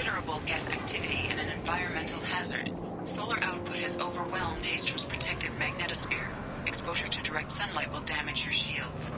considerable Geth activity and an environmental hazard. Solar output has overwhelmed Hastrom's protective magnetosphere. Exposure to direct sunlight will damage your shields.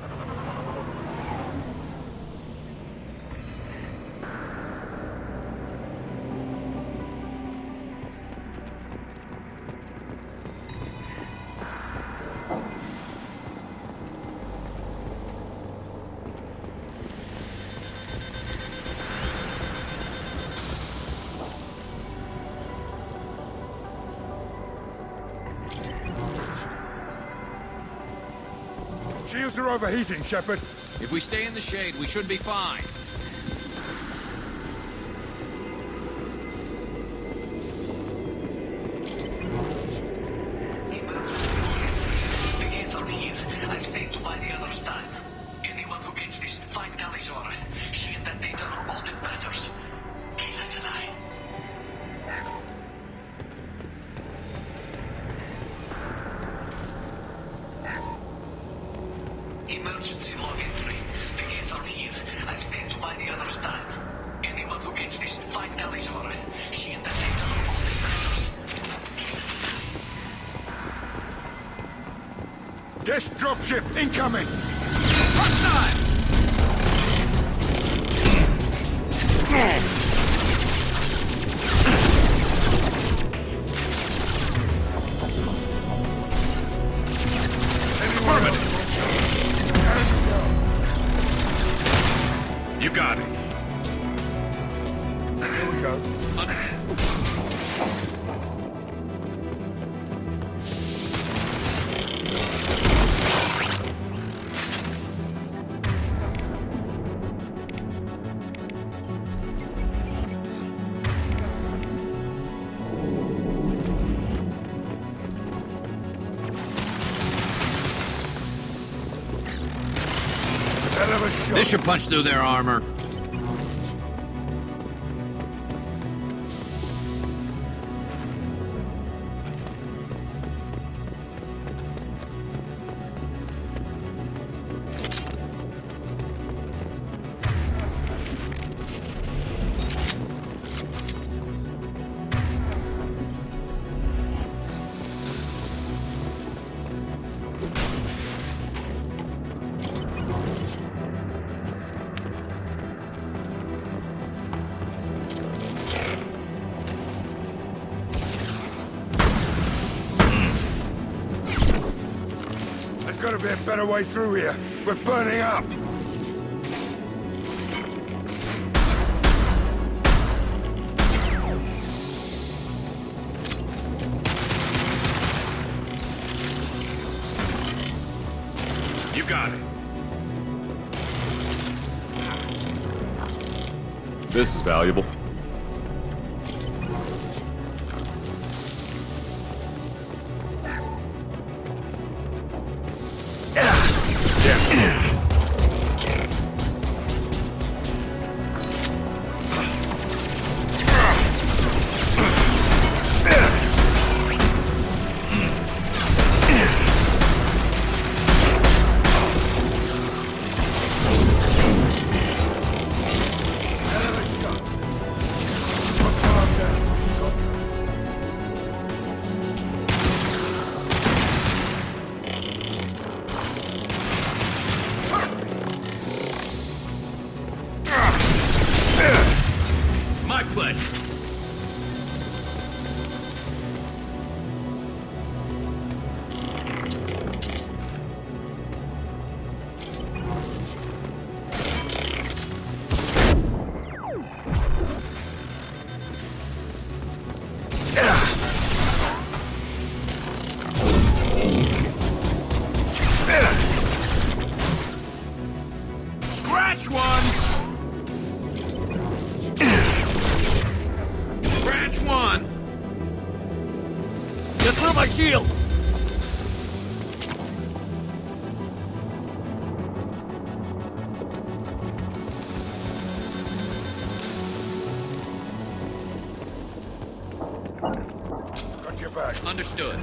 Shields are overheating, Shepard. If we stay in the shade, we should be fine. The Geth are here. I've stayed to buy the others time. Anyone who gets this, find Tali'Zorah. She and that data are all that matters. Kill us alive. Emergency log entry. The Geth are here. I've stayed to buy the others time. Anyone who gets this, find Tali'Zorah. She and that data are all that matters. Kill us alive. Geth dropship incoming! Run time! Affirmative. You got it. Here we go. Hell of a shot. This should punch through their armor. There's gotta be a better way through here. We're burning up. You got it. This is valuable. My pledge. Scratch one! Scratch one! Get through my shield! Got your back. Understood.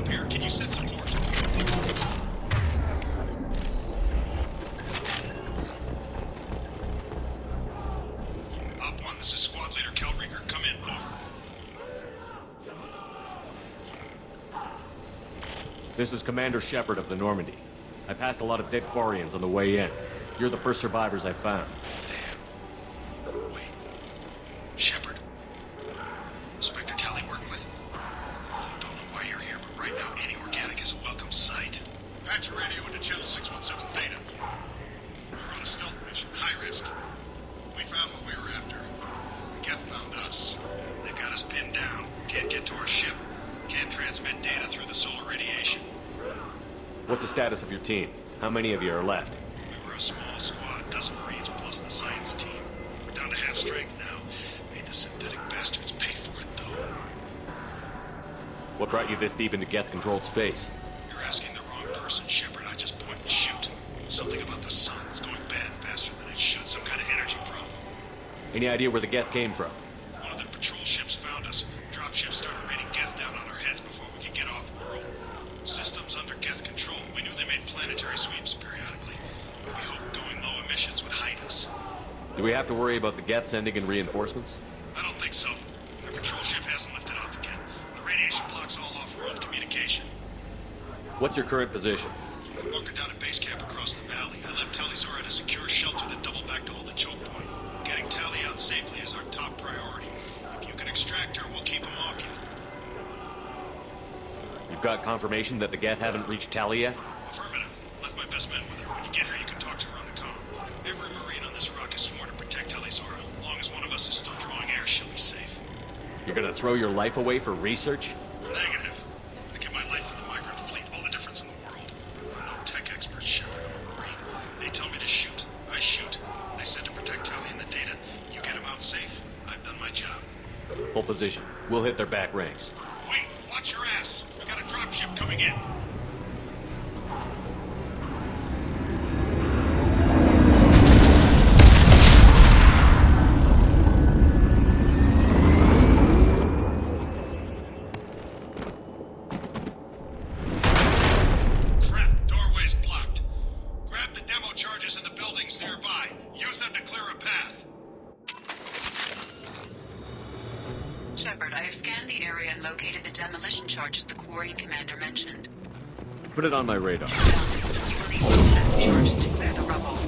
here. Can you send support? Op 1, this is Squad Leader Kelrieger. Come in. Over. This is Commander Shepard of the Normandy. I passed a lot of dead Quarians on the way in. You're the first survivors I found. Damn. Wait. Shepard? Inspector Tally working with? Oh, don't know why you're here, but right now any organic is a welcome sight. Patch your radio into channel 617 Theta. We're on a stealth mission, high risk. We found what we were after. Geth found us. They've got us pinned down. Can't get to our ship. Can't transmit data through the solar radiation. What's the status of your team? How many of you are left? We were a small squad, dozen Marines plus the science team. We're down to half strength now. Made the synthetic bastards pay for it, though. What brought you this deep into Geth-controlled space? You're asking the wrong person, Shepard. I just point and shoot. Something about the sun. It's going bad faster than it should. Some kind of energy problem. Any idea where the Geth came from? One of the patrol ships found us. Dropships started raining Geth down on our heads before we could get off-world. Systems under Geth control. We knew they made planetary sweeps periodically. We hoped going low emissions would hide us. Do we have to worry about the Geth sending in reinforcements? I don't think so. Our patrol ship hasn't lifted off again. The radiation blocks all off-world communication. What's your current position? We're bunkered down at base camp across the valley. I left Tali'Zorah at a secure shelter that doubled back to hold the choke point. Getting Tali out safely is our top priority. If you can extract her, we'll keep him off you. You've got confirmation that the Geth haven't reached Tali yet? Affirmative. Left my best men with her. When you get her, you can talk to her on the comm. Every Marine on this rock is sworn to protect Tali'Zorah. As long as one of us is still drawing air, she'll be safe. You're gonna throw your life away for research? Negative. I give my life for the migrant fleet. All the difference in the world. I'm no tech expert, Shepard. I'm a Marine. They tell me to shoot. I shoot. They said to protect Tali and the data. You get him out safe. I've done my job. Hold position. We'll hit their back ranks. Wait, watch your ass. We got a dropship coming in. Crap, doorway's blocked. Grab the demo charges in the buildings nearby. Use them to clear a path. Shepard, I have scanned the area and located the demolition charges the Quarian commander mentioned. Put it on my radar. Done. You will need both sets of charges to clear the rubble.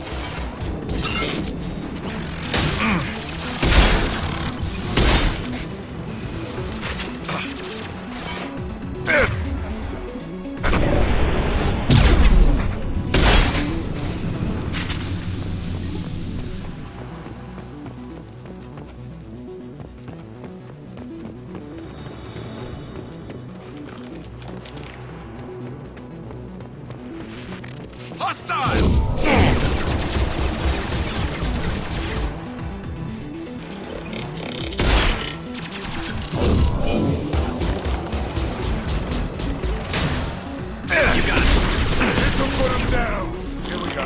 Hostile! You got it. This'll put him down. Here we go.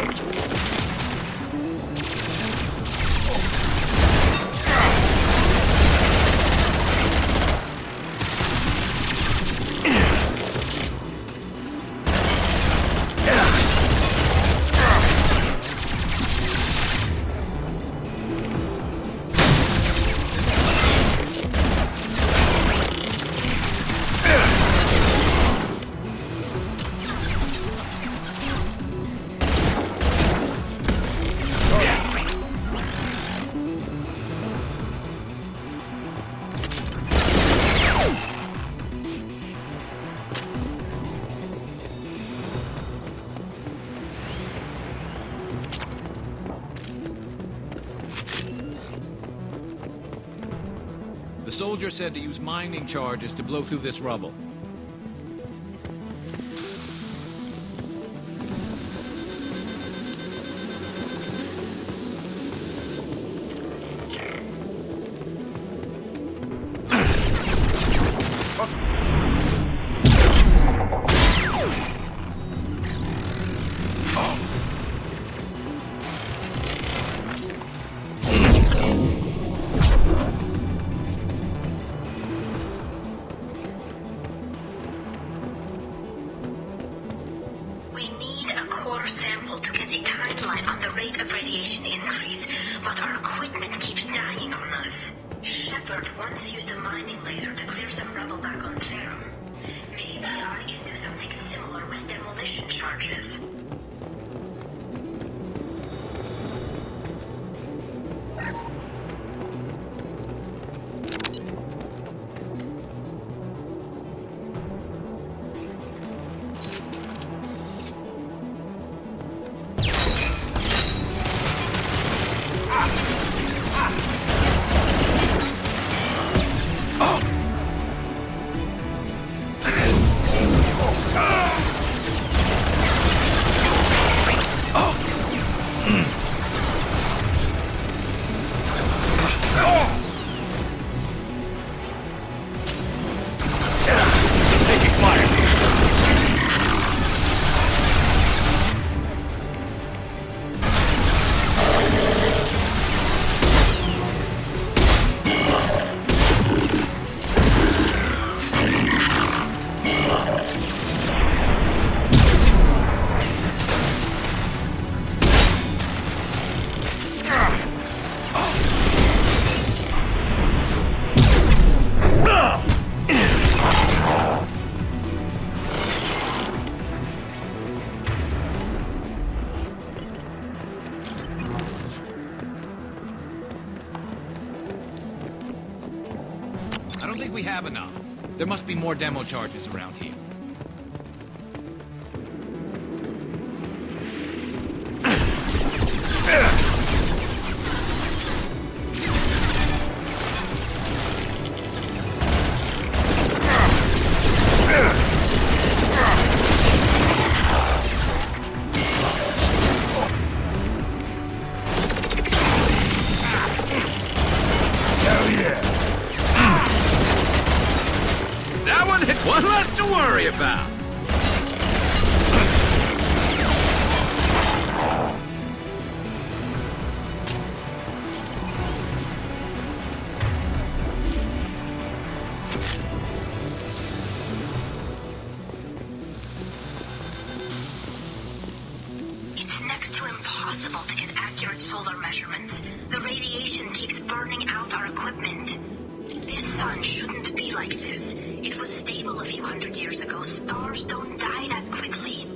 The soldier said to use mining charges to blow through this rubble. our sample to get a timeline on the rate of radiation increase, but our equipment keeps dying on us. Shepard once used a mining laser to clear some rubble back on Therum. Maybe I can do something similar with demolition charges. I don't think we have enough. There must be more demo charges around here. That one hit one less to worry about. It's next to impossible to get accurate solar measurements. The radiation keeps burning out our equipment. This sun shouldn't be like this. It was stable a few hundred years ago. Stars don't die that quickly.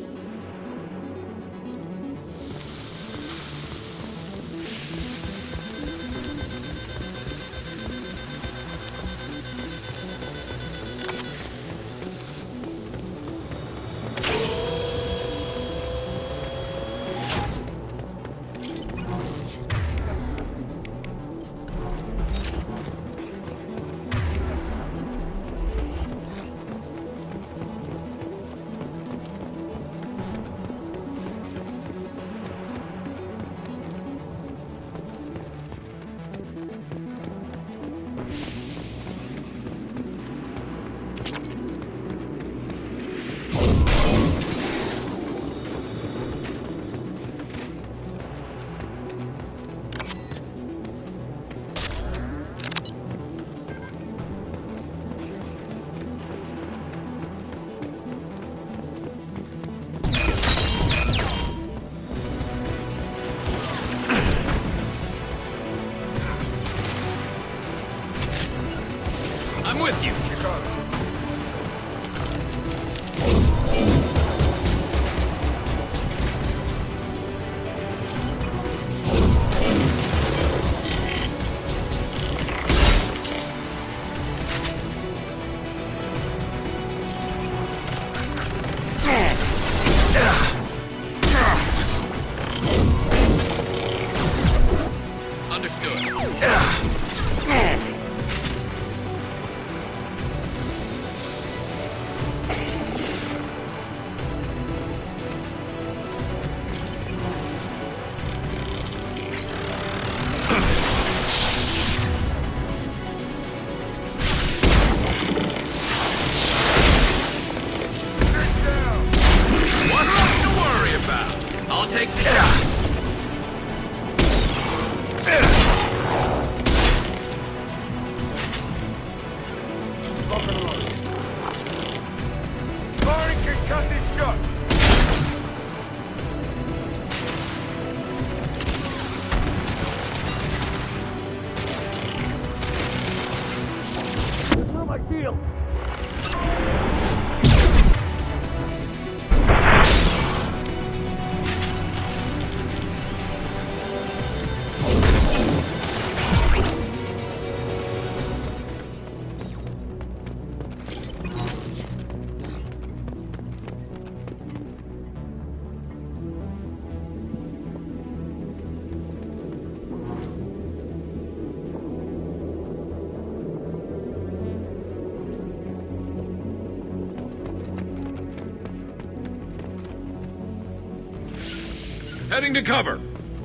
Heading to cover.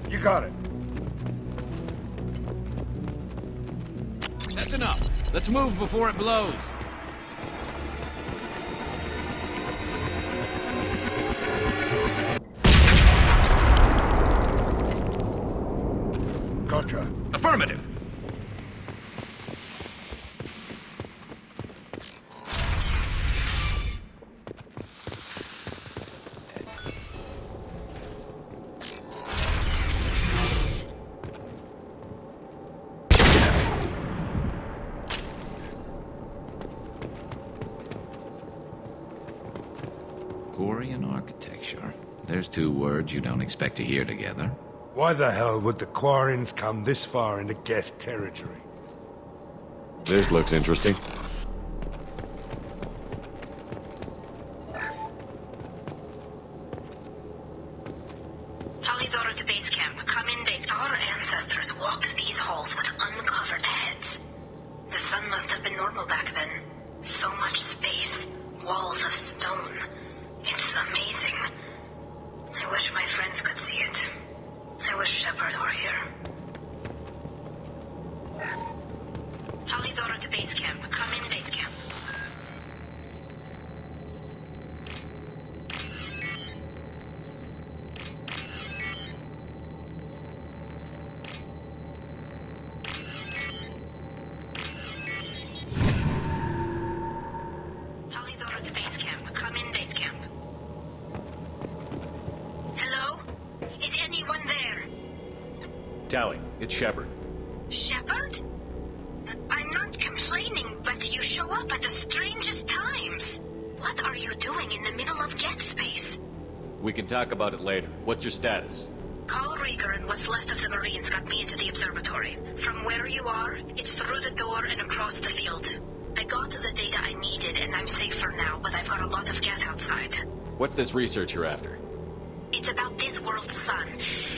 You got it. That's enough. Let's move before it blows. Gotcha. Affirmative. Quarian architecture. There's two words you don't expect to hear together. Why the hell would the Quarians come this far into Geth territory? This looks interesting. Tali'Zorah to base camp. Come in base. Our ancestors walked these halls with uncovered heads. The sun must have been normal back then. So much space. Walls of stone. It's amazing. I wish my friends could see it. I wish Shepard were here. Tali'Zorah to base camp. Come in base camp. Tali'Zorah to base camp. Come in base camp. Hello? Is anyone there? Tali, it's Shepard. Shepard? I'm not complaining, but you show up at the strangest times. What are you doing in the middle of Geth space? We can talk about it later. What's your status? Call Rieger and what's left of the Marines got me into the observatory. From where you are, it's through the door and across the field. I got the data I needed and I'm safe for now, but I've got a lot of Geth outside. What's this research you're after? It's about this world's sun.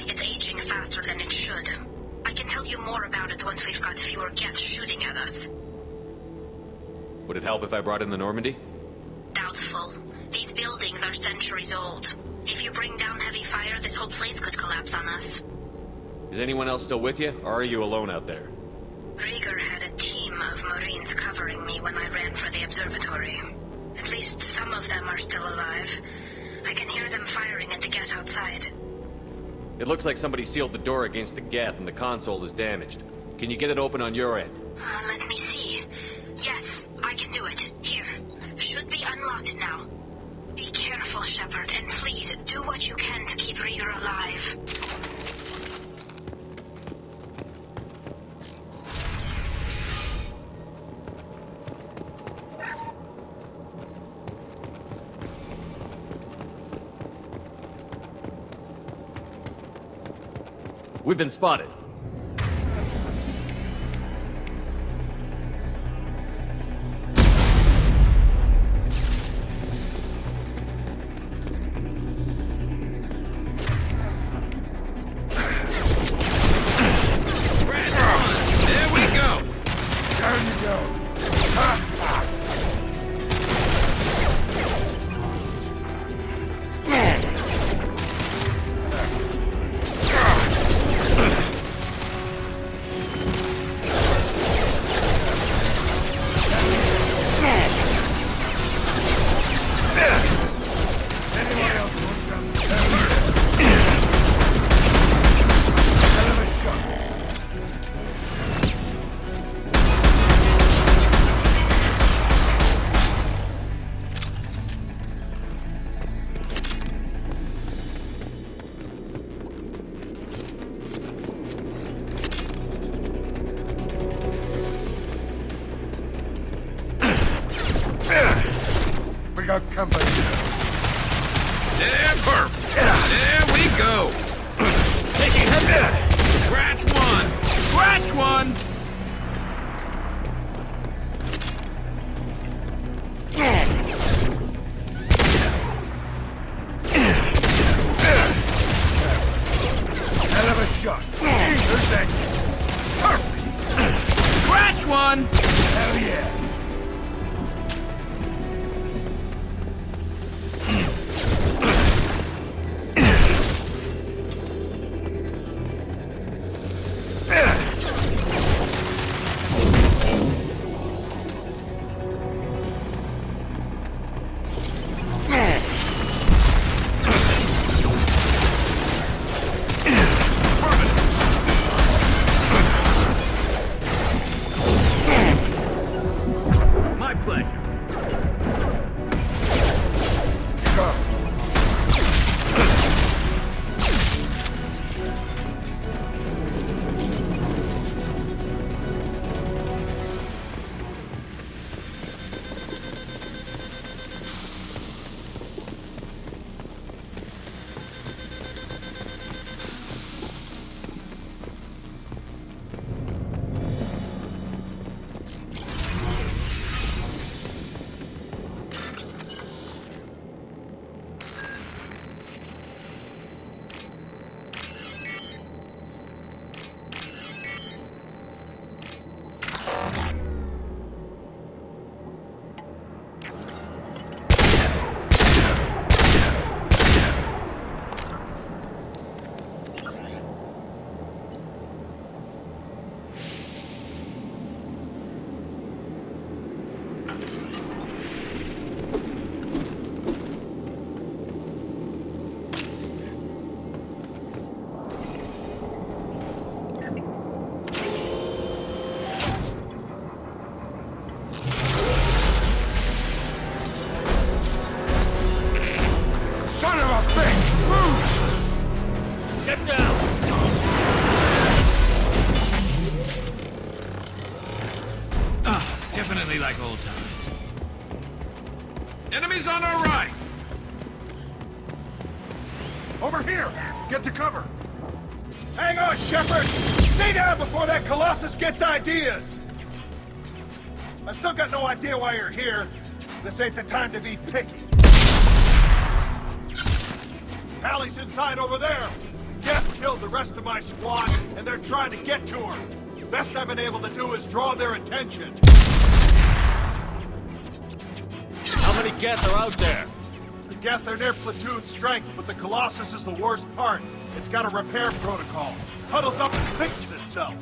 It's aging faster than it should. I can tell you more about it once we've got fewer Geth shooting at us. Would it help if I brought in the Normandy? Doubtful. These buildings are centuries old. If you bring down heavy fire, this whole place could collapse on us. Is anyone else still with you, or are you alone out there? Rieger had a team of Marines covering me when I ran for the observatory. At least some of them are still alive. I can hear them firing at the Geth outside. It looks like somebody sealed the door against the Geth and the console is damaged. Can you get it open on your end? Let me see. Yes, I can do it. Here. Should be unlocked now. Be careful, Shepard, and please do what you can to keep Rieger alive. We've been spotted. There we go! Down you go. Anyone else want some? Hell of a shot. We got company. There, perfect! There we go! Taking head. Scratch one! Scratch one! Hell of a shot. Who's next? Perfect. Scratch one! Hell yeah. like old times. Enemies on our right! Over here! Get to cover! Hang on, Shepard! Stay down before that Colossus gets ideas! I still got no idea why you're here. This ain't the time to be picky. Tali's inside over there! Geth killed the rest of my squad, and they're trying to get to her. The best I've been able to do is draw their attention. How many Geth are out there? The Geth are near platoon strength, but the Colossus is the worst part. It's got a repair protocol. Huddles up and fixes itself.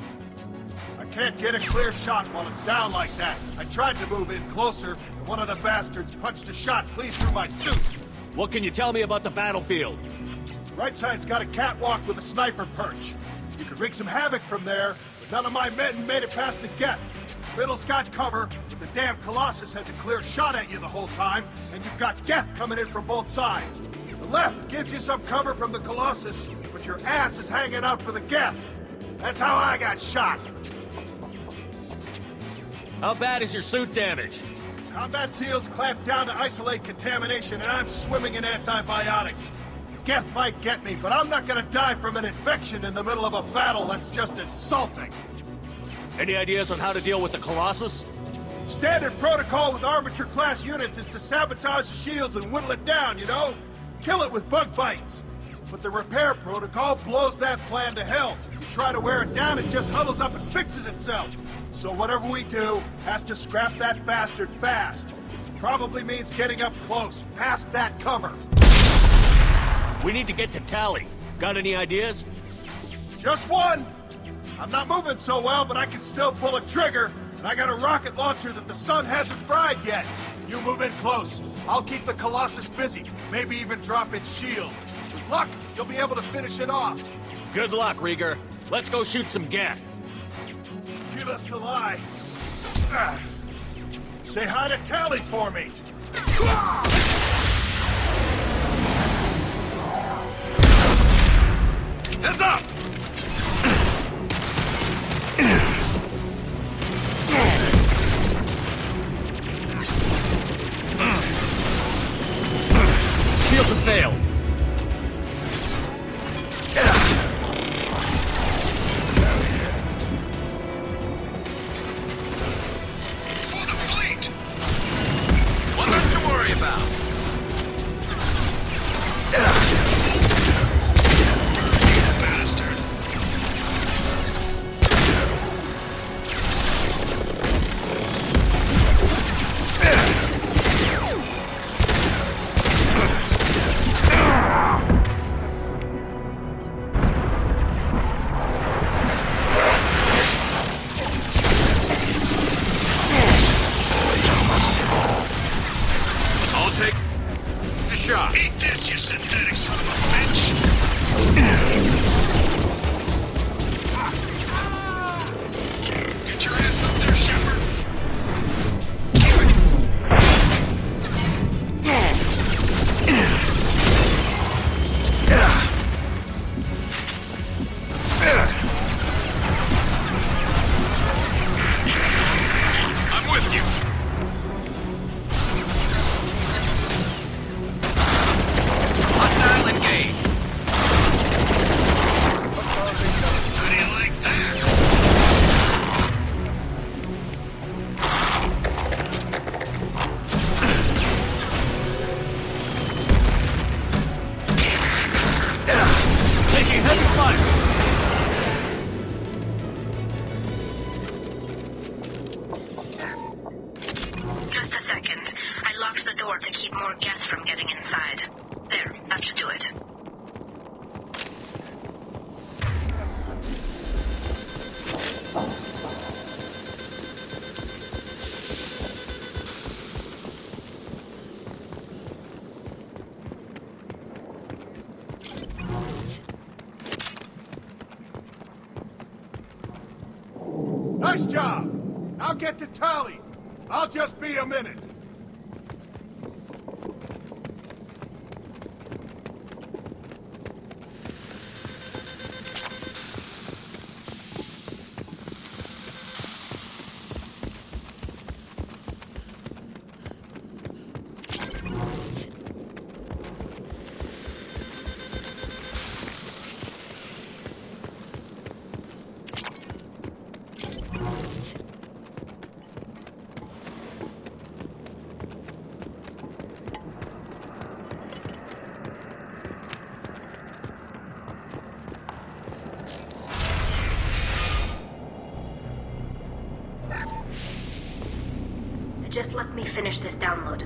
I can't get a clear shot while it's down like that. I tried to move in closer, and one of the bastards punched a shot clean through my suit. What can you tell me about the battlefield? Right side's got a catwalk with a sniper perch. You could wreak some havoc from there, but none of my men made it past the Geth. Middle's got cover, but the damn Colossus has a clear shot at you the whole time, and you've got Geth coming in from both sides. The left gives you some cover from the Colossus, but your ass is hanging out for the Geth. That's how I got shot. How bad is your suit damaged? Combat SEALs clamped down to isolate contamination, and I'm swimming in antibiotics. Geth might get me, but I'm not gonna die from an infection in the middle of a battle. That's just insulting. Any ideas on how to deal with the Colossus? Standard protocol with armature-class units is to sabotage the shields and whittle it down, you know? Kill it with bug bites. But the repair protocol blows that plan to hell. You try to wear it down, it just huddles up and fixes itself. So whatever we do has to scrap that bastard fast. Probably means getting up close, past that cover. We need to get to Tali. Got any ideas? Just one! I'm not moving so well, but I can still pull a trigger, and I got a rocket launcher that the sun hasn't fried yet. You move in close. I'll keep the Colossus busy, maybe even drop its shields. With luck, you'll be able to finish it off. Good luck, Rieger. Let's go shoot some Geth. Give us the lie. Say hi to Tali for me. Heads up! Shields have failed. For the fleet! One left to worry about. Bastard! I'll take the shot. Eat this, you synthetic son of a bitch! Get your ass up there, Shepard! I'm with you! Hostile engaged. How do you like that? Taking heavy fire. Just a second. I locked the door to keep more Geth from getting inside. There, that should do it. Nice job! Now get to Tali. I'll just be a minute. Just let me finish this download.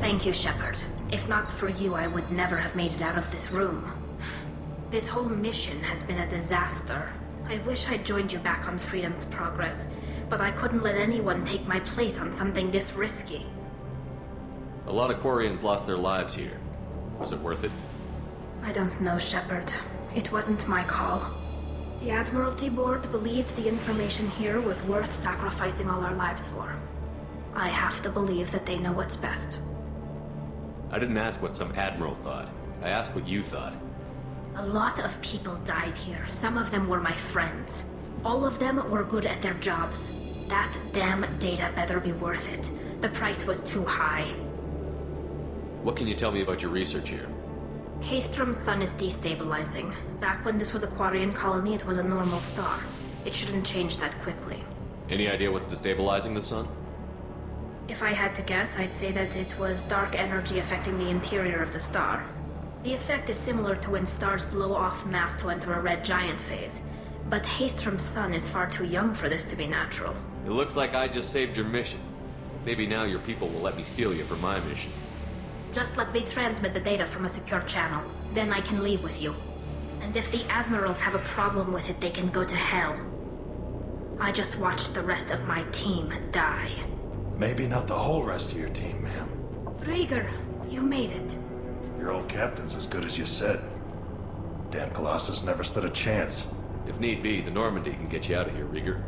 Thank you, Shepard. If not for you, I would never have made it out of this room. This whole mission has been a disaster. I wish I'd joined you back on Freedom's Progress, but I couldn't let anyone take my place on something this risky. A lot of Quarians lost their lives here. Was it worth it? I don't know, Shepard. It wasn't my call. The Admiralty Board believed the information here was worth sacrificing all our lives for. I have to believe that they know what's best. I didn't ask what some admiral thought. I asked what you thought. A lot of people died here. Some of them were my friends. All of them were good at their jobs. That damn data better be worth it. The price was too high. What can you tell me about your research here? Haystrom's sun is destabilizing. Back when this was a Quarian colony, it was a normal star. It shouldn't change that quickly. Any idea what's destabilizing the sun? If I had to guess, I'd say that it was dark energy affecting the interior of the star. The effect is similar to when stars blow off mass to enter a red giant phase. But Haystrom's sun is far too young for this to be natural. It looks like I just saved your mission. Maybe now your people will let me steal you for my mission. Just let me transmit the data from a secure channel. Then I can leave with you. And if the Admirals have a problem with it, they can go to hell. I just watched the rest of my team die. Maybe not the whole rest of your team, ma'am. Rieger, you made it. Your old captain's as good as you said. Damn Colossus never stood a chance. If need be, the Normandy can get you out of here, Rieger.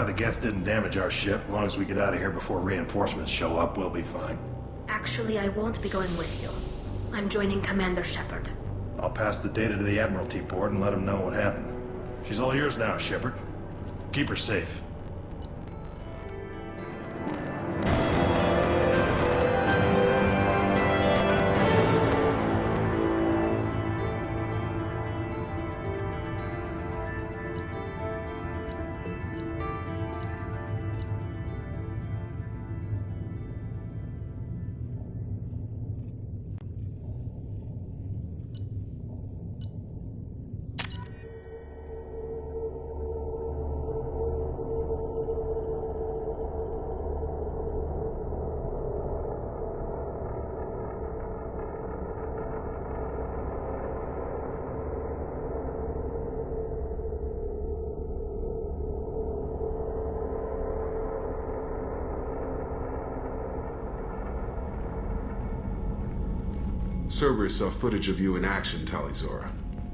The Geth didn't damage our ship. As long as we get out of here before reinforcements show up, we'll be fine. Actually, I won't be going with you. I'm joining Commander Shepard. I'll pass the data to the Admiralty Board and let them know what happened. She's all yours now, Shepard. Keep her safe. Cerberus saw footage of you in action, Tali'Zorah.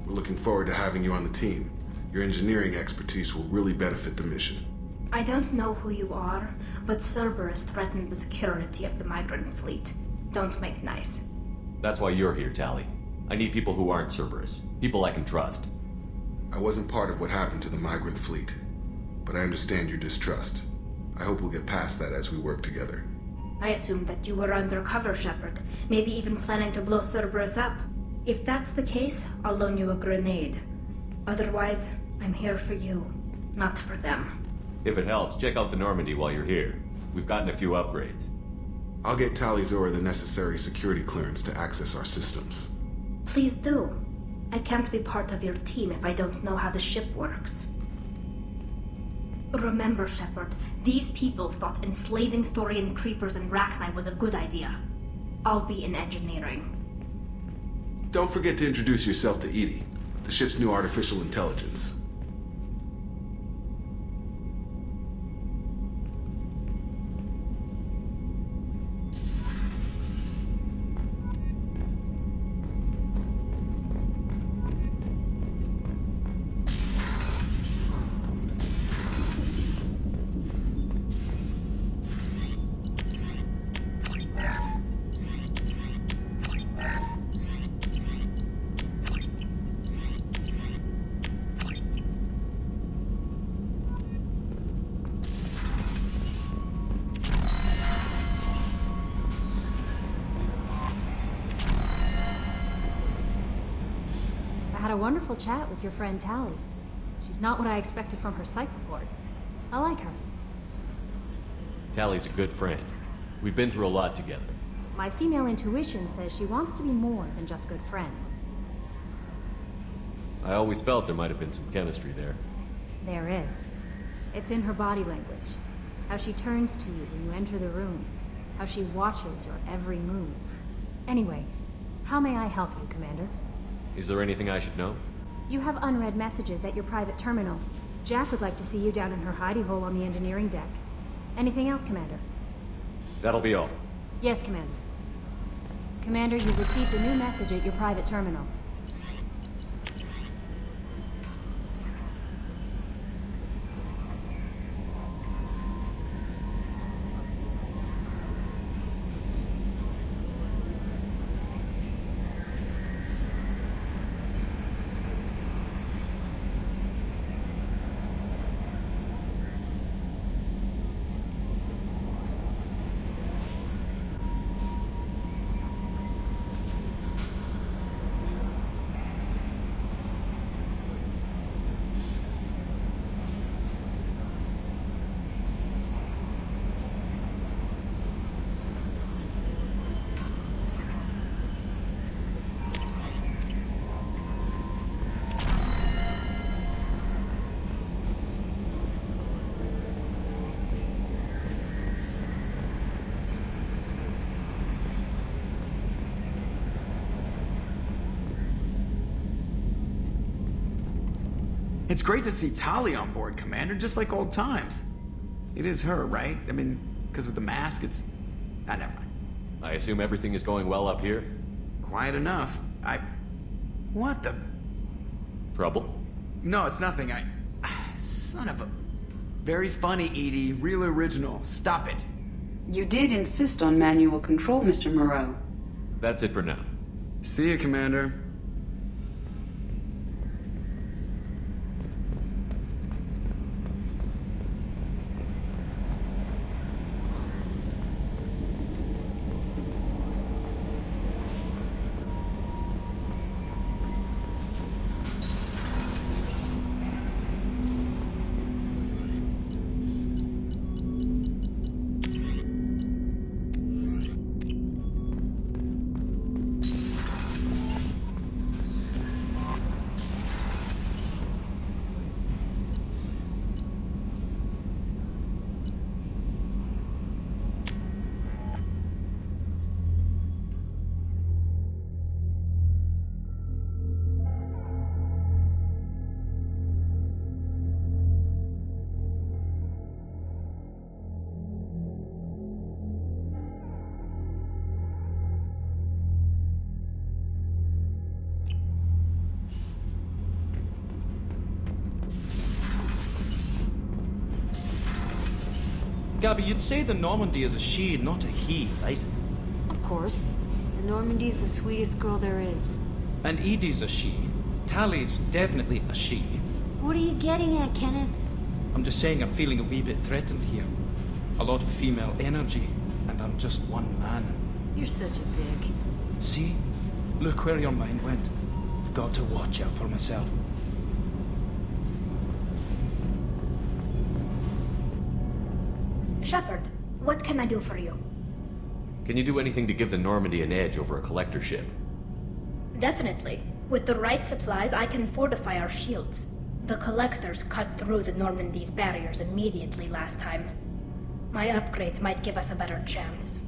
We're looking forward to having you on the team. Your engineering expertise will really benefit the mission. I don't know who you are, but Cerberus threatened the security of the migrant fleet. Don't make nice. That's why you're here, Tali. I need people who aren't Cerberus. People I can trust. I wasn't part of what happened to the migrant fleet, but I understand your distrust. I hope we'll get past that as we work together. I assumed that you were undercover, Shepard. Maybe even planning to blow Cerberus up. If that's the case, I'll loan you a grenade. Otherwise, I'm here for you, not for them. If it helps, check out the Normandy while you're here. We've gotten a few upgrades. I'll get Tali'Zorah the necessary security clearance to access our systems. Please do. I can't be part of your team if I don't know how the ship works. Remember, Shepard, these people thought enslaving Thorian creepers and Rachni was a good idea. I'll be in engineering. Don't forget to introduce yourself to EDI, the ship's new artificial intelligence. I had a wonderful chat with your friend Tali. She's not what I expected from her psych report. I like her. Tali's a good friend. We've been through a lot together. My female intuition says she wants to be more than just good friends. I always felt there might have been some chemistry there. There is. It's in her body language. How she turns to you when you enter the room. How she watches your every move. Anyway, how may I help you, Commander? Is there anything I should know? You have unread messages at your private terminal. Jack would like to see you down in her hidey hole on the engineering deck. Anything else, Commander? That'll be all. Yes, Commander. Commander, you've received a new message at your private terminal. It's great to see Tali on board, Commander, just like old times. It is her, right? I mean, because with the mask, it's... Ah, never mind. I assume everything is going well up here? Quiet enough. What the... Trouble? No, it's nothing. Son of a... Very funny, Edie. Real original. Stop it. You did insist on manual control, Mr. Moreau. That's it for now. See you, Commander. Gabby, you'd say the Normandy is a she, not a he, right? Of course. The Normandy's the sweetest girl there is. And Edie's a she. Tali's definitely a she. What are you getting at, Kenneth? I'm just saying I'm feeling a wee bit threatened here. A lot of female energy, and I'm just one man. You're such a dick. See? Look where your mind went. I've got to watch out for myself. Shepard, what can I do for you? Can you do anything to give the Normandy an edge over a collector ship? Definitely. With the right supplies, I can fortify our shields. The collectors cut through the Normandy's barriers immediately last time. My upgrades might give us a better chance.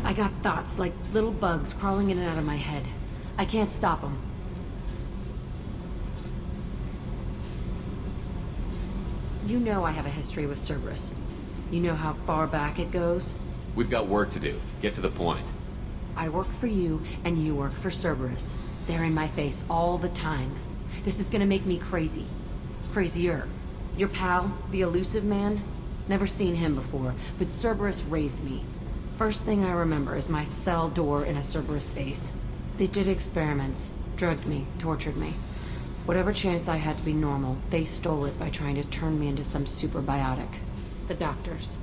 I got thoughts like little bugs crawling in and out of my head. I can't stop them. You know I have a history with Cerberus. You know how far back it goes? We've got work to do. Get to the point. I work for you, and you work for Cerberus. They're in my face all the time. This is gonna make me crazy. Crazier. Your pal, the elusive man? Never seen him before, but Cerberus raised me. First thing I remember is my cell door in a Cerberus base. They did experiments, drugged me, tortured me. Whatever chance I had to be normal, they stole it by trying to turn me into some super biotic. The doctors.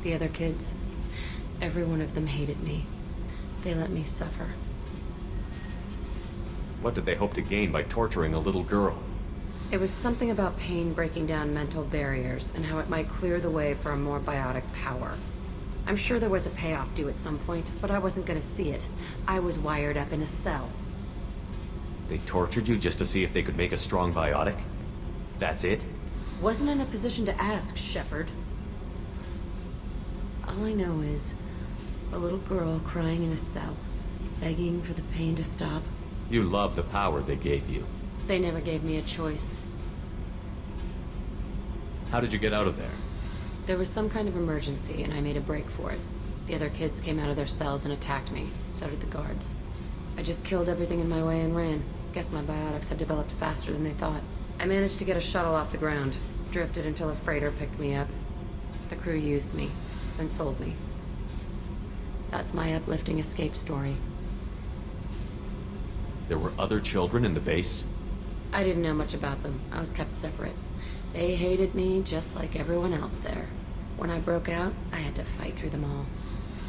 The other kids. Every one of them hated me. They let me suffer. What did they hope to gain by torturing a little girl? It was something about pain breaking down mental barriers and how it might clear the way for a more biotic power. I'm sure there was a payoff due at some point, but I wasn't gonna see it. I was wired up in a cell. They tortured you just to see if they could make a strong biotic? That's it? Wasn't in a position to ask, Shepard. All I know is a little girl crying in a cell, begging for the pain to stop. You love the power they gave you. They never gave me a choice. How did you get out of there? There was some kind of emergency, and I made a break for it. The other kids came out of their cells and attacked me. So did the guards. I just killed everything in my way and ran. Guess my biotics had developed faster than they thought. I managed to get a shuttle off the ground. Drifted until a freighter picked me up. The crew used me, then sold me. That's my uplifting escape story. There were other children in the base? I didn't know much about them. I was kept separate. They hated me just like everyone else there. When I broke out, I had to fight through them all.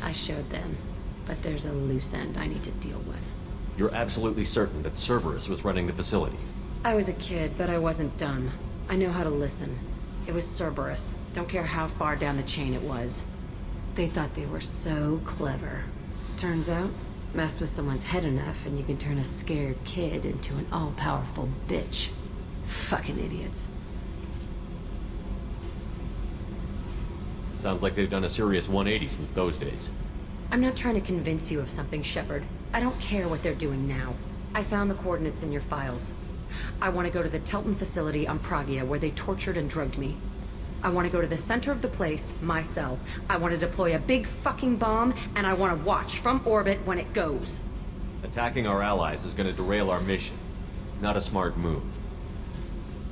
I showed them, but there's a loose end I need to deal with. You're absolutely certain that Cerberus was running the facility? I was a kid, but I wasn't dumb. I know how to listen. It was Cerberus. Don't care how far down the chain it was. They thought they were so clever. Turns out, mess with someone's head enough and you can turn a scared kid into an all-powerful bitch. Fucking idiots. Sounds like they've done a serious 180 since those days. I'm not trying to convince you of something, Shepard. I don't care what they're doing now. I found the coordinates in your files. I want to go to the Telton facility on Pragia where they tortured and drugged me. I want to go to the center of the place, my cell. I want to deploy a big fucking bomb, and I want to watch from orbit when it goes. Attacking our allies is going to derail our mission. Not a smart move.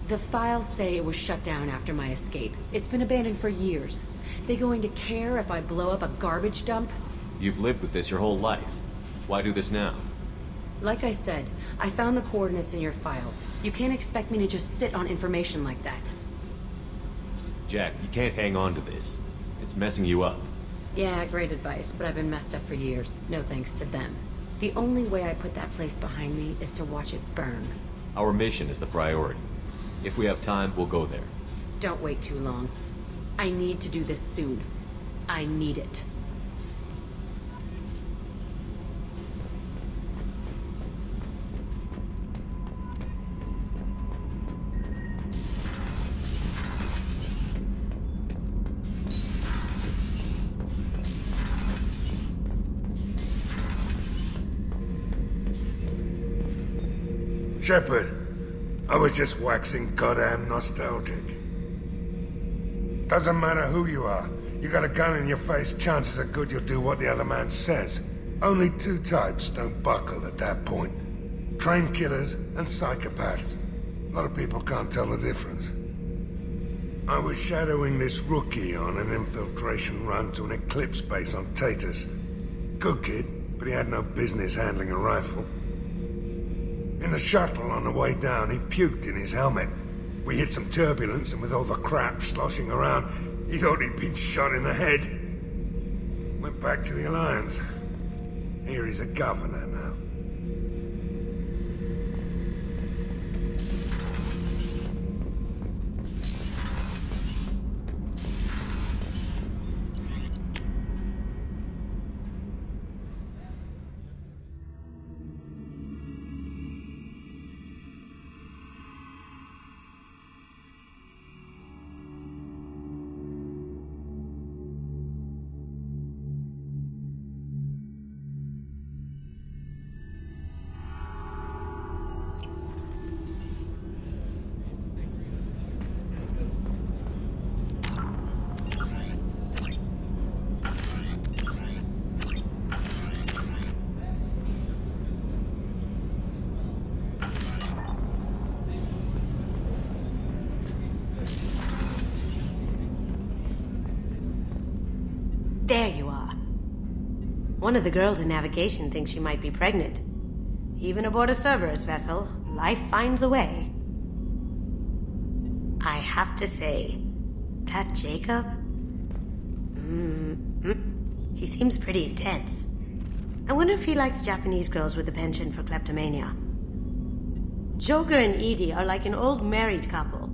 The files say it was shut down after my escape. It's been abandoned for years. They going to care if I blow up a garbage dump? You've lived with this your whole life. Why do this now? Like I said, I found the coordinates in your files. You can't expect me to just sit on information like that. Jack, you can't hang on to this. It's messing you up. Yeah, great advice, but I've been messed up for years. No thanks to them. The only way I put that place behind me is to watch it burn. Our mission is the priority. If we have time, we'll go there. Don't wait too long. I need to do this soon. I need it. Shepard, I was just waxing goddamn nostalgic. Doesn't matter who you are. You got a gun in your face, chances are good you'll do what the other man says. Only two types don't buckle at that point. Trained killers and psychopaths. A lot of people can't tell the difference. I was shadowing this rookie on an infiltration run to an Eclipse base on Tatus. Good kid, but he had no business handling a rifle. In the shuttle on the way down, he puked in his helmet. We hit some turbulence, and with all the crap sloshing around, he thought he'd been shot in the head. Went back to the Alliance. Here he's a governor now. There you are. One of the girls in navigation thinks she might be pregnant. Even aboard a Cerberus vessel, life finds a way. I have to say, that Jacob, He seems pretty intense. I wonder if he likes Japanese girls with a penchant for kleptomania. Joker and Edie are like an old married couple.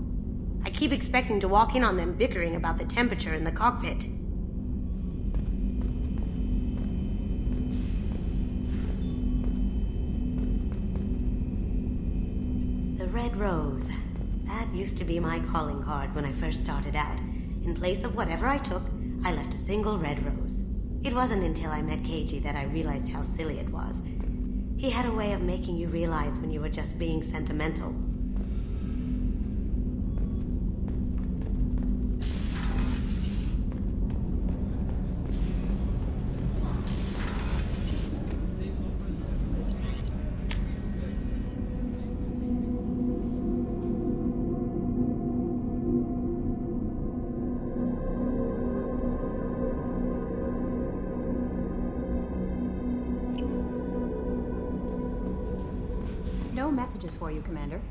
I keep expecting to walk in on them bickering about the temperature in the cockpit. The Red Rose. That used to be my calling card when I first started out. In place of whatever I took, I left a single red rose. It wasn't until I met Keiji that I realized how silly it was. He had a way of making you realize when you were just being sentimental. No messages for you, Commander.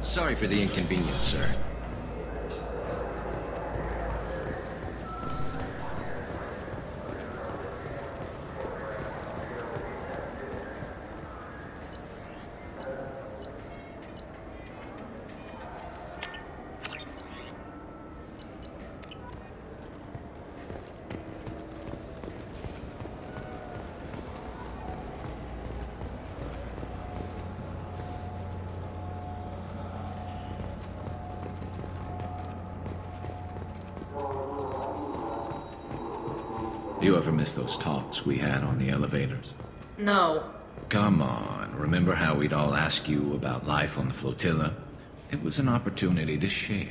Sorry for the inconvenience, sir. You ever miss those talks we had on the elevators? No. Come on, remember how we'd all ask you about life on the flotilla? It was an opportunity to share.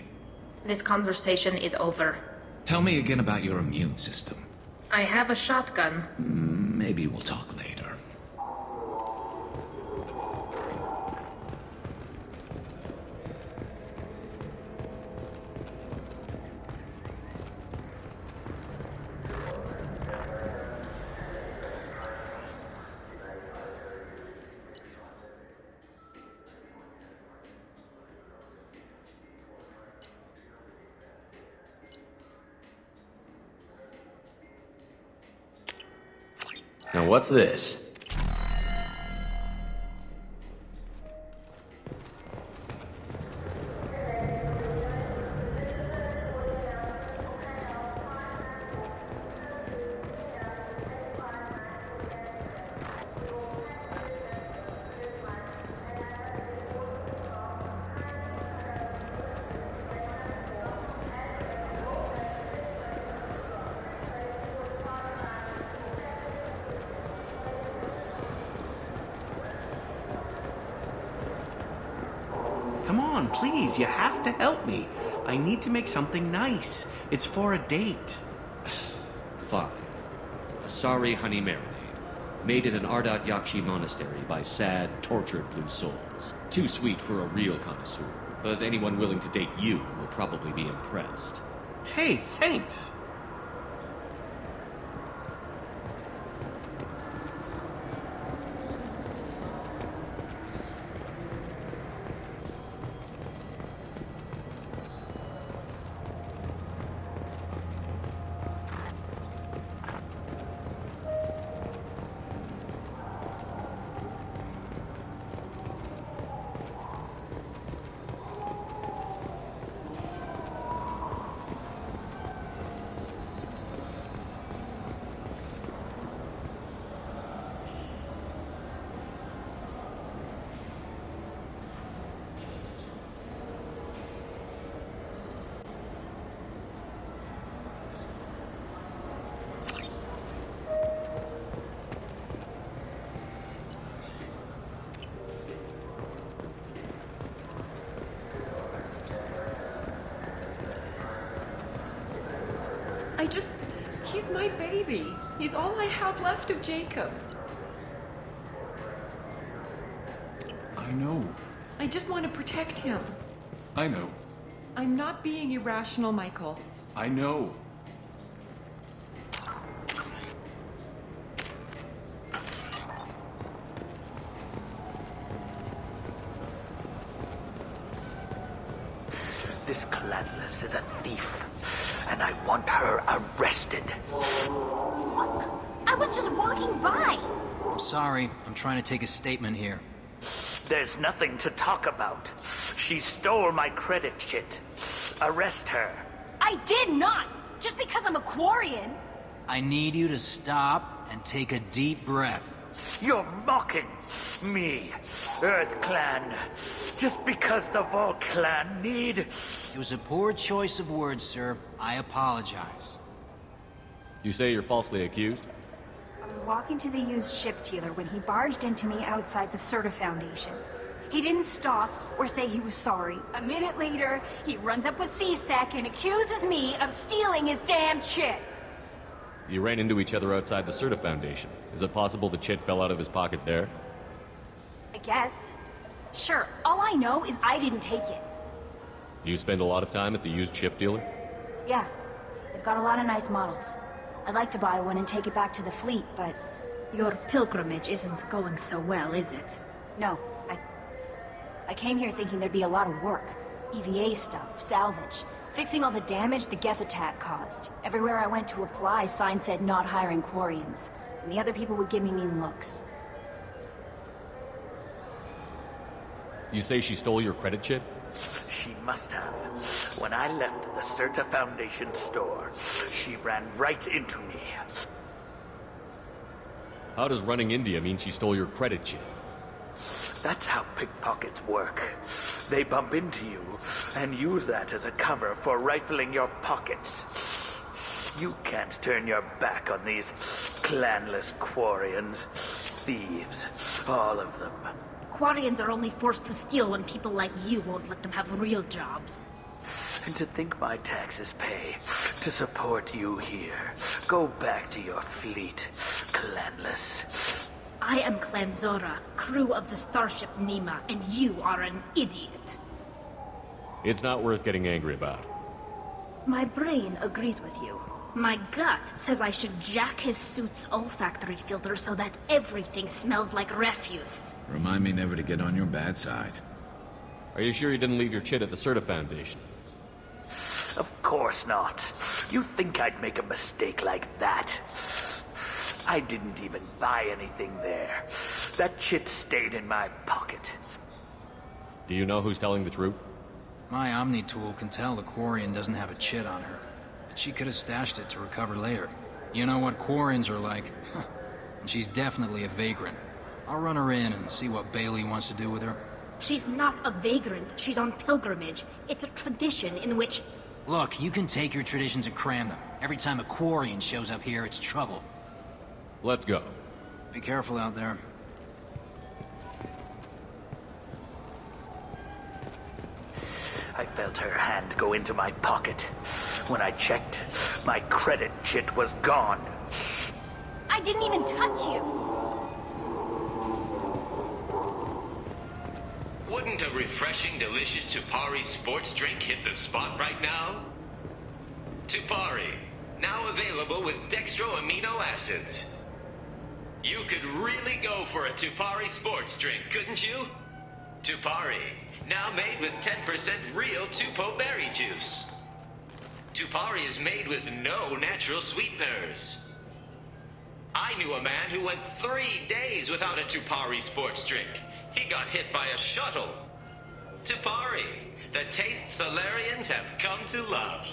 This conversation is over. Tell me again about your immune system. I have a shotgun. Maybe we'll talk later. Now what's this? Come on, please, you have to help me. I need to make something nice. It's for a date. Fine. Asari honey marinade. Made at an Ardat Yakshi monastery by sad, tortured blue souls. Too sweet for a real connoisseur. But anyone willing to date you will probably be impressed. Hey, thanks. He's my baby. He's all I have left of Jacob. I know. I just want to protect him. I know. I'm not being irrational, Michael. I know. This Clanless is a thief, and I want her arrested. What? I was just walking by. I'm sorry. I'm trying to take a statement here. There's nothing to talk about. She stole my credit chit. Arrest her. I did not! Just because I'm a Quarian! I need you to stop and take a deep breath. You're mocking me, Earth Clan. Just because the Vol Clan need... It was a poor choice of words, sir. I apologize. You say you're falsely accused? I was walking to the used ship dealer when he barged into me outside the Serta Foundation. He didn't stop or say he was sorry. A minute later, he runs up with C-Sec and accuses me of stealing his damn chit. You ran into each other outside the Serta Foundation. Is it possible the chit fell out of his pocket there? I guess. Sure, all I know is I didn't take it. You spend a lot of time at the used ship dealer? Yeah, they've got a lot of nice models. I'd like to buy one and take it back to the fleet, but... Your pilgrimage isn't going so well, is it? No, I came here thinking there'd be a lot of work. EVA stuff, salvage, fixing all the damage the Geth attack caused. Everywhere I went to apply, signs said not hiring Quarians. And the other people would give me mean looks. You say she stole your credit chit? She must have. When I left the Serta Foundation store, she ran right into me. How does running India mean she stole your credit chit? That's how pickpockets work. They bump into you and use that as a cover for rifling your pockets. You can't turn your back on these clanless Quarians. Thieves, all of them. Quarians are only forced to steal when people like you won't let them have real jobs. And to think my taxes pay to support you here. Go back to your fleet, clanless. I am Tali'Zorah, crew of the starship Nima, and you are an idiot. It's not worth getting angry about. My brain agrees with you. My gut says I should jack his suit's olfactory filter so that everything smells like refuse. Remind me never to get on your bad side. Are you sure you didn't leave your chit at the Serta Foundation? Of course not. You think I'd make a mistake like that? I didn't even buy anything there. That chit stayed in my pocket. Do you know who's telling the truth? My Omni tool can tell the Quarian doesn't have a chit on her. But she could have stashed it to recover later. You know what Quarians are like. And she's definitely a vagrant. I'll run her in and see what Bailey wants to do with her. She's not a vagrant. She's on pilgrimage. It's a tradition in which... Look, you can take your traditions and cram them. Every time a Quarian shows up here, it's trouble. Let's go. Be careful out there. I felt her hand go into my pocket. When I checked, my credit chit was gone. I didn't even touch you! Wouldn't a refreshing, delicious Tupari sports drink hit the spot right now? Tupari, now available with dextro amino acids. You could really go for a Tupari sports drink, couldn't you? Tupari, now made with 10% real Tupo berry juice. Tupari is made with no natural sweeteners. I knew a man who went 3 days without a Tupari sports drink. He got hit by a shuttle. Tupari, the taste Solarians have come to love.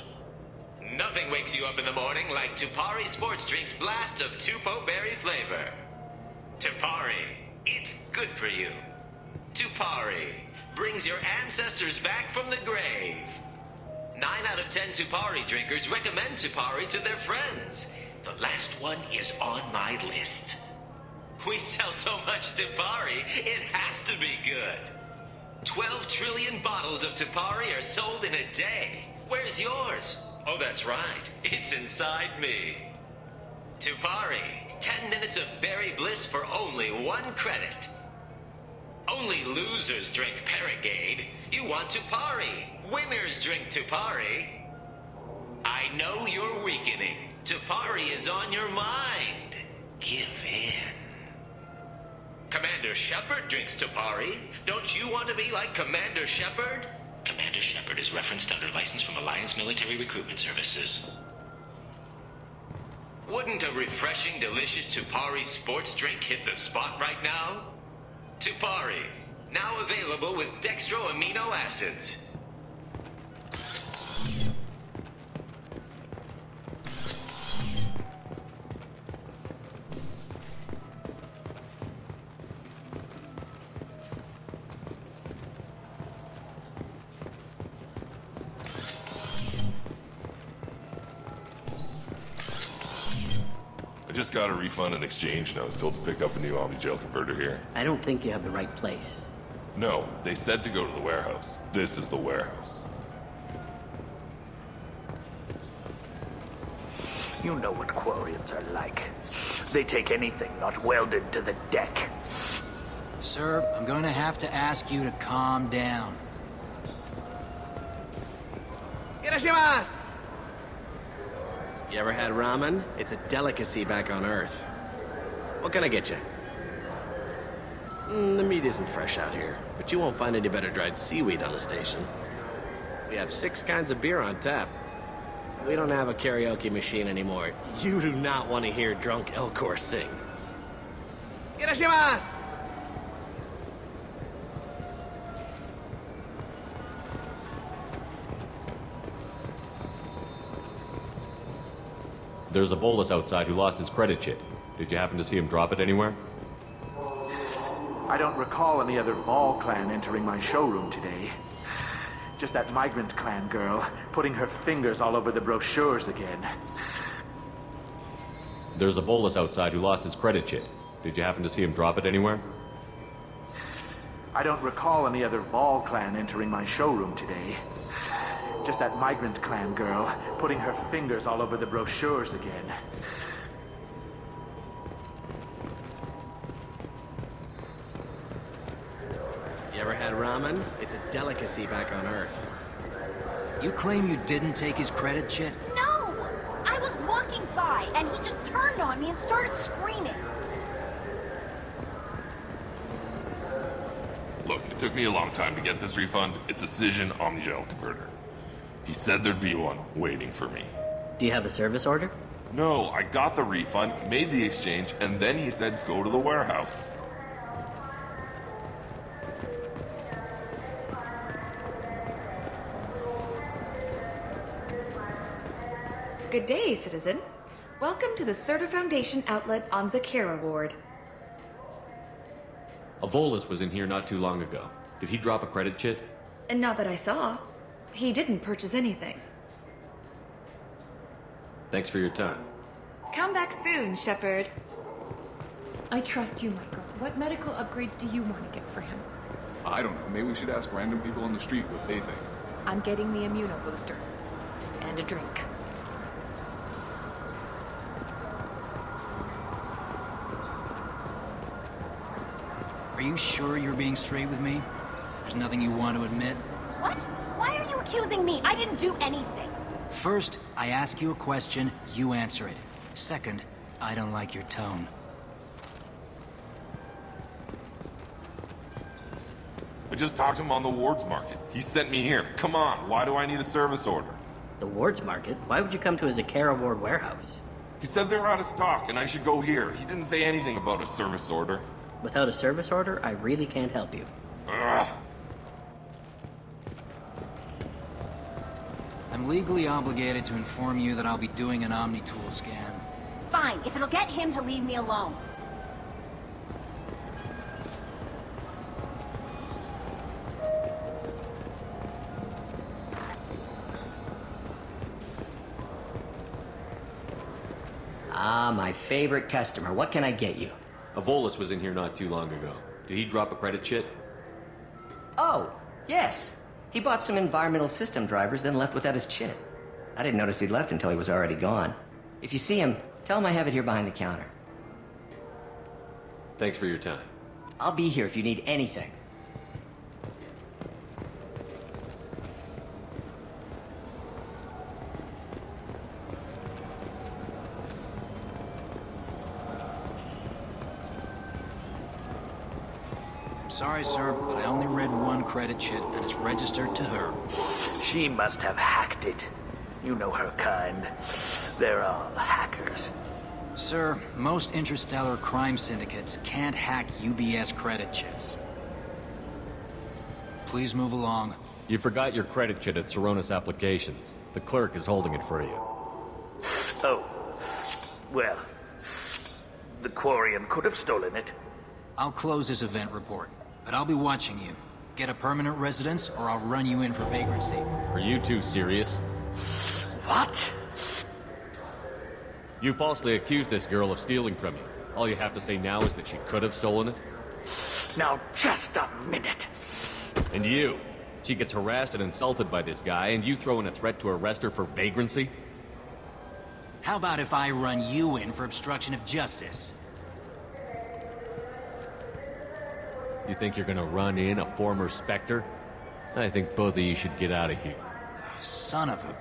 Nothing wakes you up in the morning like Tupari sports drink's blast of Tupo berry flavor. Tupari, it's good for you. Tupari brings your ancestors back from the grave. 9 out of 10 Tupari drinkers recommend Tupari to their friends. The last one is on my list. We sell so much Tupari, it has to be good. 12 trillion bottles of Tupari are sold in a day. Where's yours? Oh, that's right. It's inside me. Tupari, 10 minutes of berry bliss for only 1 credit. Only losers drink Paragade. You want Tupari. Winners drink Tupari. I know you're weakening. Tupari is on your mind. Give in. Commander Shepard drinks Tupari. Don't you want to be like Commander Shepard? Commander Shepard is referenced under license from Alliance Military Recruitment Services. Wouldn't a refreshing, delicious Tupari sports drink hit the spot right now? Tupari, now available with dextro amino acids. I just got a refund in exchange and I was told to pick up a new Omni-Gel converter here. I don't think you have the right place. No, they said to go to the warehouse. This is the warehouse. You know what Quarians are like. They take anything not welded to the deck. Sir, I'm going to have to ask you to calm down. Irashimasu! You ever had ramen? It's a delicacy back on Earth. What can I get you? The meat isn't fresh out here, but you won't find any better dried seaweed on the station. We have 6 kinds of beer on tap. We don't have a karaoke machine anymore. You do not want to hear drunk Elcor sing. Irashimasu! There's a Volus outside who lost his credit chit. Did you happen to see him drop it anywhere? I don't recall any other Vol clan entering my showroom today. Just that migrant clan girl putting her fingers all over the brochures again. There's a Volus outside who lost his credit chit. Did you happen to see him drop it anywhere? I don't recall any other Vol clan entering my showroom today. Just that migrant clan girl putting her fingers all over the brochures again. You ever had ramen? It's a delicacy back on Earth. You claim you didn't take his credit chit? No! I was walking by, and he just turned on me and started screaming. Look, it took me a long time to get this refund. It's a Cision Omni-Gel converter. He said there'd be one waiting for me. Do you have a service order? No, I got the refund, made the exchange, and then he said go to the warehouse. Good day, citizen. Welcome to the Serta Foundation outlet on Zakera Ward. A Volus was in here not too long ago. Did he drop a credit chit? And not that I saw. He didn't purchase anything. Thanks for your time. Come back soon, Shepard. I trust you, Michael. What medical upgrades do you want to get for him? I don't know. Maybe we should ask random people on the street what they think. I'm getting the immuno booster. And a drink. Are you sure you're being straight with me? There's nothing you want to admit? What? Why are you accusing me? I didn't do anything. First, I ask you a question, you answer it. Second, I don't like your tone. I just talked to him on the Wards Market. He sent me here. Come on, why do I need a service order? The Wards Market? Why would you come to a Zakara Ward warehouse? He said they're out of stock and I should go here. He didn't say anything about a service order. Without a service order, I really can't help you. Ugh. I'm legally obligated to inform you that I'll be doing an Omni-Tool scan. Fine, if it'll get him to leave me alone. Ah, my favorite customer. What can I get you? Avolis was in here not too long ago. Did he drop a credit chit? Oh, yes. He bought some environmental system drivers, then left without his chit. I didn't notice he'd left until he was already gone. If you see him, tell him I have it here behind the counter. Thanks for your time. I'll be here if you need anything. Sorry, sir, but I only read one credit chit, and it's registered to her. She must have hacked it. You know her kind. They're all hackers. Sir, most interstellar crime syndicates can't hack UBS credit chits. Please move along. You forgot your credit chit at Saronis Applications. The clerk is holding it for you. Oh. Well, the Quarian could have stolen it. I'll close this event report, but I'll be watching you. Get a permanent residence, or I'll run you in for vagrancy. Are you two serious? What? You falsely accused this girl of stealing from you. All you have to say now is that she could have stolen it? Now, just a minute. And you? She gets harassed and insulted by this guy, and you throw in a threat to arrest her for vagrancy? How about if I run you in for obstruction of justice? You think you're gonna run in a former Spectre? I think both of you should get out of here. Son of a...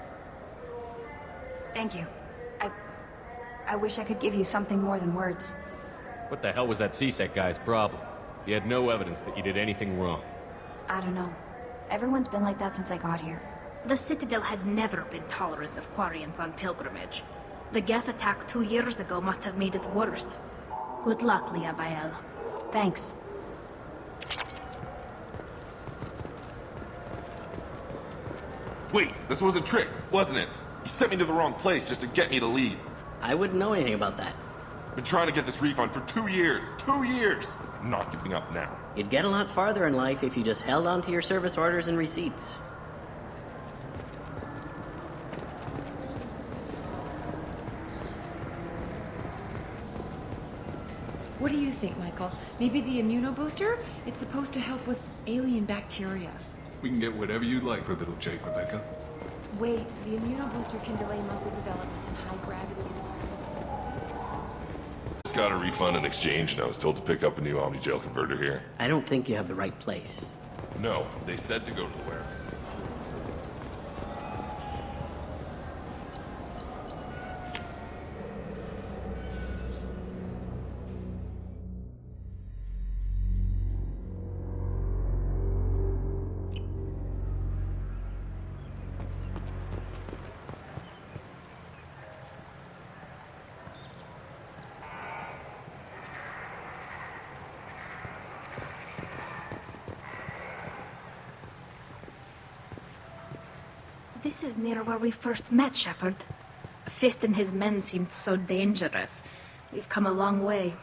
Thank you. I wish I could give you something more than words. What the hell was that CSEC guy's problem? He had no evidence that you did anything wrong. I don't know. Everyone's been like that since I got here. The Citadel has never been tolerant of Quarians on pilgrimage. The Geth attack 2 years ago must have made it worse. Good luck, Liabael. Thanks. Wait, this was a trick, wasn't it? You sent me to the wrong place just to get me to leave. I wouldn't know anything about that. Been trying to get this refund for 2 years. 2 years! I'm not giving up now. You'd get a lot farther in life if you just held on to your service orders and receipts. What do you think, Michael? Maybe the immunobooster? It's supposed to help with alien bacteria. We can get whatever you'd like for little Jake, Rebecca. Wait, the immunobooster can delay muscle development in high gravity. Just got a refund in exchange and I was told to pick up a new Omni-Gel converter here. I don't think you have the right place. No, they said to go to the warehouse. This is near where we first met, Shepard. Fist and his men seemed so dangerous. We've come a long way.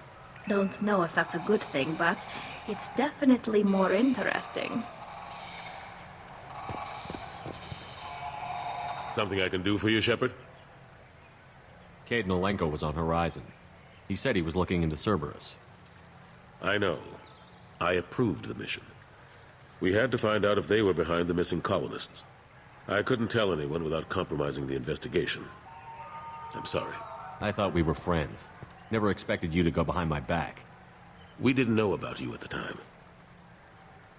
Don't know if that's a good thing, but it's definitely more interesting. Something I can do for you, Shepard? Cade Nolenko was on Horizon. He said he was looking into Cerberus. I know. I approved the mission. We had to find out if they were behind the missing colonists. I couldn't tell anyone without compromising the investigation. I'm sorry. I thought we were friends. Never expected you to go behind my back. We didn't know about you at the time.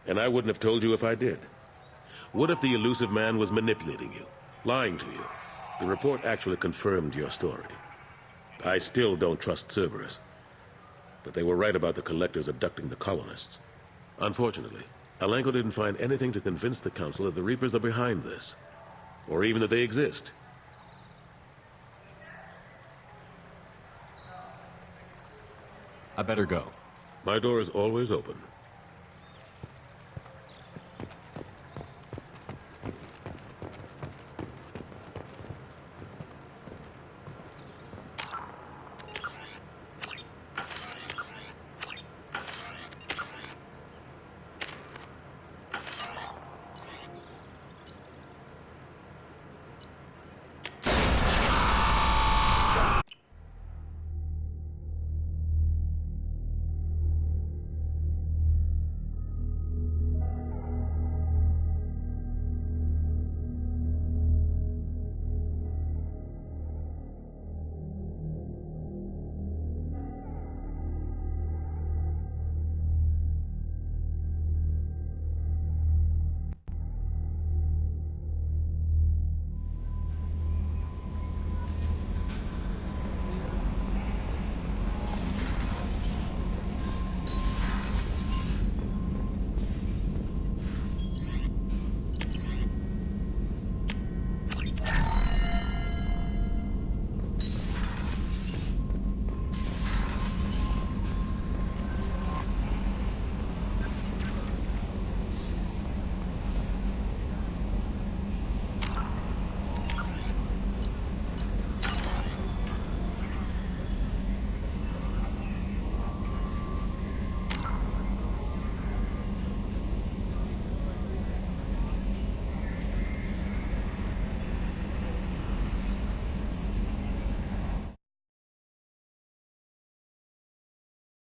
And I wouldn't have told you if I did. What if the elusive man was manipulating you, lying to you? The report actually confirmed your story. I still don't trust Cerberus. But they were right about the collectors abducting the colonists. Unfortunately, Alenko didn't find anything to convince the Council that the Reapers are behind this. Or even that they exist. I better go. My door is always open.